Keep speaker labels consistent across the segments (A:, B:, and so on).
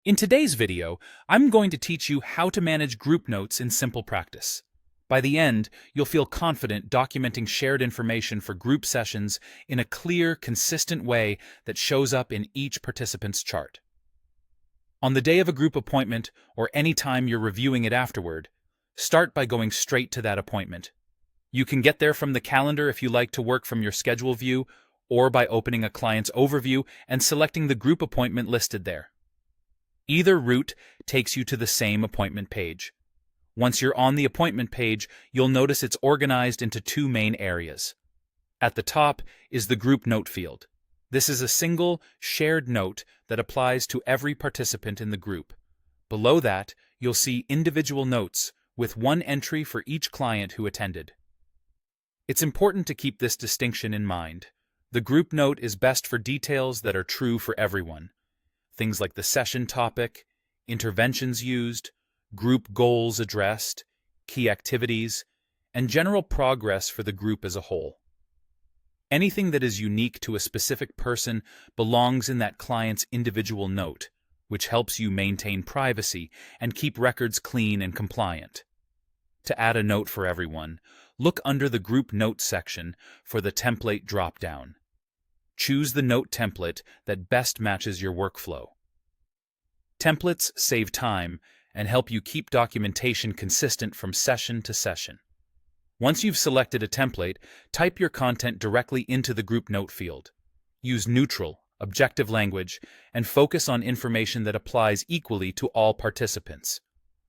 A: In today's video, I'm going to teach you how to manage group notes in SimplePractice. By the end, you'll feel confident documenting shared information for group sessions in a clear, consistent way that shows up in each participant's chart. On the day of a group appointment, or any time you're reviewing it afterward, start by going straight to that appointment. You can get there from the calendar if you like to work from your schedule view, or by opening a client's overview and selecting the group appointment listed there. Either route takes you to the same appointment page. Once you're on the appointment page, you'll notice it's organized into two main areas. At the top is the group note field. This is a single, shared note that applies to every participant in the group. Below that, you'll see individual notes, with one entry for each client who attended. It's important to keep this distinction in mind. The group note is best for details that are true for everyone. Things like the session topic, interventions used, group goals addressed, key activities, and general progress for the group as a whole. Anything that is unique to a specific person belongs in that client's individual note, which helps you maintain privacy and keep records clean and compliant. To add a note for everyone, look under the Group Notes section for the Template drop-down. Choose the note template that best matches your workflow. Templates save time and help you keep documentation consistent from session to session. Once you've selected a template, type your content directly into the group note field. Use neutral, objective language and focus on information that applies equally to all participants.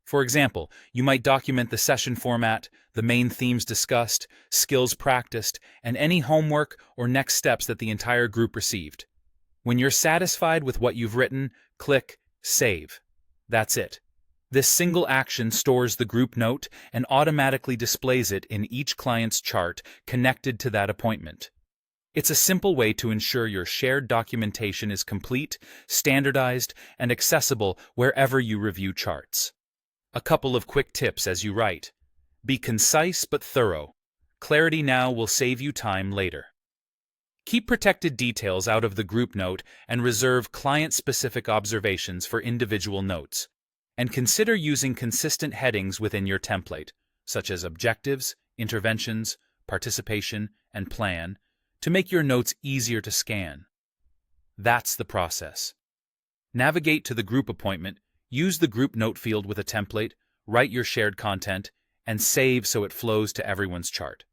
A: For example, you might document the session format, the main themes discussed, skills practiced, and any homework or next steps that the entire group received. When you're satisfied with what you've written, click Save. That's it. This single action stores the group note and automatically displays it in each client's chart connected to that appointment. It's a simple way to ensure your shared documentation is complete, standardized, and accessible wherever you review charts. A couple of quick tips as you write. Be concise but thorough. Clarity now will save you time later. Keep protected details out of the group note and reserve client-specific observations for individual notes. And consider using consistent headings within your template, such as objectives, interventions, participation, and plan, to make your notes easier to scan. That's the process. Navigate to the group appointment, use the group note field with a template, write your shared content, and save so it flows to everyone's chart.